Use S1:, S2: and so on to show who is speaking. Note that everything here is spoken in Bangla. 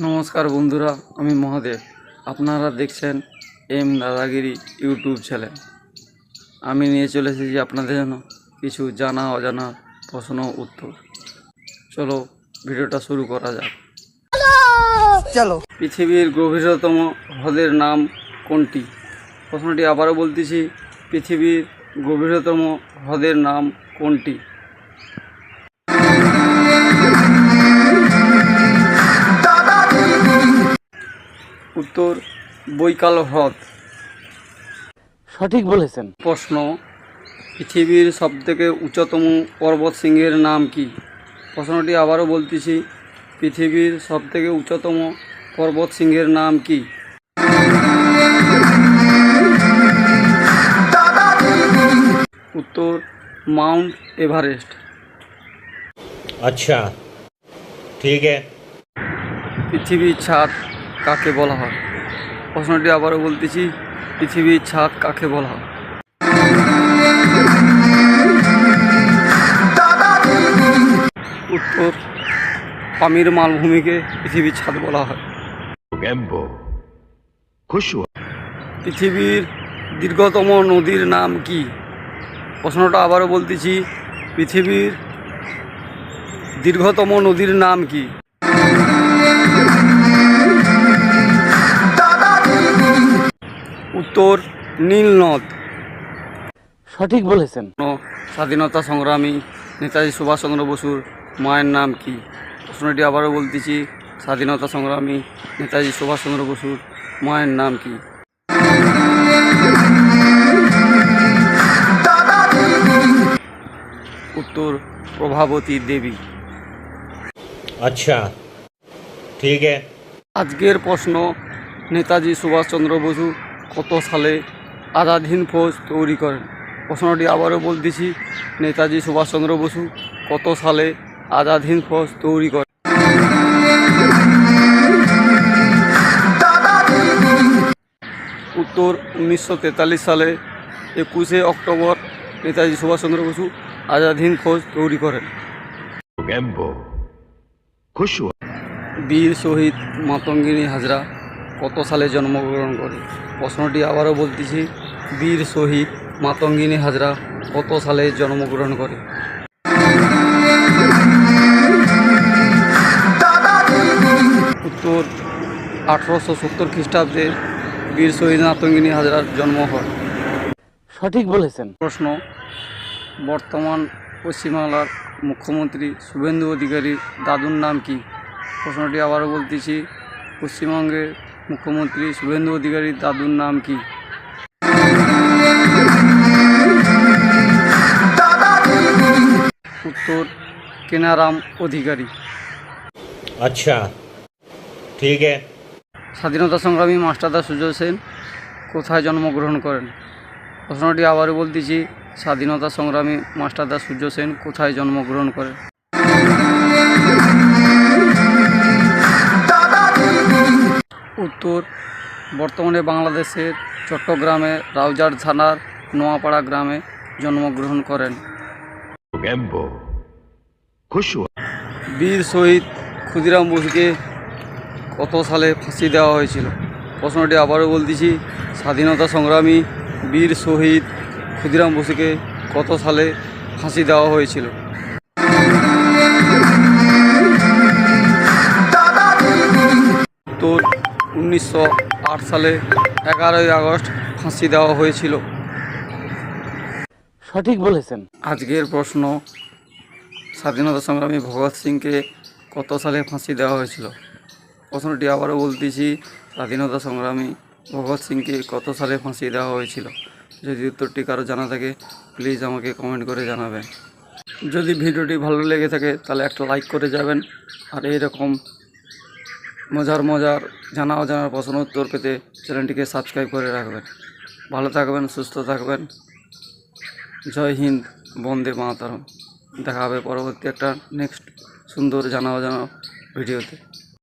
S1: নমস্কার বন্ধুরা, আমি মহাদেব। আপনারা দেখছেন এম দাদাগিরি ইউটিউব চ্যানেল। আমি নিয়ে চলে এসেছি আপনাদের জন্য কিছু জানা অজানা প্রশ্ন উত্তর। চলো ভিডিওটা শুরু করা যাক। চলো। পৃথিবীর গভীরতম হ্রদের নাম কোনটি? প্রশ্নটি আবারও বলতেছি, পৃথিবীর গভীরতম হ্রদের নাম কোনটি? উত্তর বৈকাল হ্রদ।
S2: সঠিক বলেছেন।
S1: প্রশ্ন, পৃথিবীর সবথেকে উচ্চতম পর্বত শৃঙ্গের নাম কি? প্রশ্নটি আবারও বলতেছি, পৃথিবীর সবথেকে উচ্চতম পর্বত শৃঙ্গের নাম কি? উত্তর মাউন্ট এভারেস্ট।
S3: अच्छा ठीक है।
S1: পৃথিবীর ছাদ কাকে বলা হয়? প্রশ্নটি আবারও বলতেছি, পৃথিবীর ছাদ কাকে বলা হয়? উত্তর পামির মালভূমিকে পৃথিবীর ছাদ বলা হয়। পৃথিবীর দীর্ঘতম নদীর নাম কি? প্রশ্নটা আবারও বলতেছি, পৃথিবীর দীর্ঘতম নদীর নাম কি? উত্তর নীল নদ।
S2: সঠিক বলেছেন।
S1: স্বাধীনতা সংগ্রামী নেতাজি সুভাষচন্দ্র বসুর মায়ের নাম কি? প্রশ্নটি আবারও বলতেছি, স্বাধীনতা সংগ্রামী নেতাজি সুভাষচন্দ্র বসুর মায়ের নাম কি? উত্তর প্রভাবতী দেবী।
S3: अच्छा ठीक है।
S1: আজকের প্রশ্ন, নেতাজি সুভাষচন্দ্র বসু কত সালে আজাদ হিন্দ ফৌজ তৈরি করেন? প্রশ্নটি আবারও বলতেছি, নেতাজি সুভাষচন্দ্র বসু কত সালে আজাদ হিন্দ ফৌজ তৈরি করেন? উত্তর 1943 সালে 21শে অক্টোবর নেতাজি সুভাষচন্দ্র বসু আজাদ হিন্দ ফৌজ তৈরি করেন। বীর শহীদ মাতঙ্গিনী হাজরা কত সালে জন্মগ্রহণ করে? প্রশ্নটি আবারও বলতেছি, বীর শহীদ মাতঙ্গিনী হাজরা কত সালে জন্মগ্রহণ করে? উত্তর 1870 খ্রিস্টাব্দে বীর শহীদ মাতঙ্গিনী হাজরার জন্ম হয়।
S2: সঠিক বলেছেন।
S1: প্রশ্ন, বর্তমান পশ্চিমবাংলার মুখ্যমন্ত্রী শুভেন্দু অধিকারীর দাদুর নাম কি? প্রশ্নটি আবারও বলতেছি, পশ্চিমবঙ্গের মুখ্যমন্ত্রী শুভেন্দু অধিকারীর দাদুর নাম কি? উত্তর কেনারাম অধিকারী।
S3: अच्छा ठीक है।
S1: স্বাধীনতা সংগ্রামী মাস্টারদা সুজয় সেন কোথায় জন্মগ্রহণ করেন? প্রশ্নটি আবারও বলতেছি, স্বাধীনতা সংগ্রামী মাস্টারদা সূর্য সেন কোথায় জন্মগ্রহণ করেন? উত্তর বর্তমানে বাংলাদেশের চট্টগ্রামে রাউজার থানার নোয়াপাড়া গ্রামে জন্মগ্রহণ করেন। বীর শহীদ ক্ষুদিরাম বসুকে কত সালে ফাঁসি দেওয়া হয়েছিল? প্রশ্নটি আবারও বলতেছি, স্বাধীনতা সংগ্রামী বীর শহীদ ক্ষুদিরাম বসুকে কত সালে ফাঁসি দেওয়া হয়েছিল? উত্তর 1908 সালে 11ই আগস্ট ফাঁসি দেওয়া হয়েছিল।
S2: সঠিক বলেছেন।
S1: আজকের প্রশ্ন, স্বাধীনতা সংগ্রামী ভগৎ সিংকে কত সালে ফাঁসি দেওয়া হয়েছিল? প্রশ্নটি আবারও বলতেছি, স্বাধীনতা সংগ্রামী ভগৎ সিংকে কত সালে ফাঁসি দেওয়া হয়েছিল? যদি উত্তরটি কারো জানা থাকে প্লিজ আমাকে কমেন্ট করে জানাবেন। যদি ভিডিওটি ভালো লেগে থাকে তাহলে একটা লাইক করে যাবেন, আর এইরকম মজার জানা অজানা প্রশ্ন উত্তর পেতে চ্যানেলটিকে সাবস্ক্রাইব করে রাখবেন। ভালো থাকবেন, সুস্থ থাকবেন। জয় হিন্দ, বন্দে মাতরম। দেখা হবে পরবর্তী একটা নেক্সট সুন্দর জানা অজানা ভিডিওতে।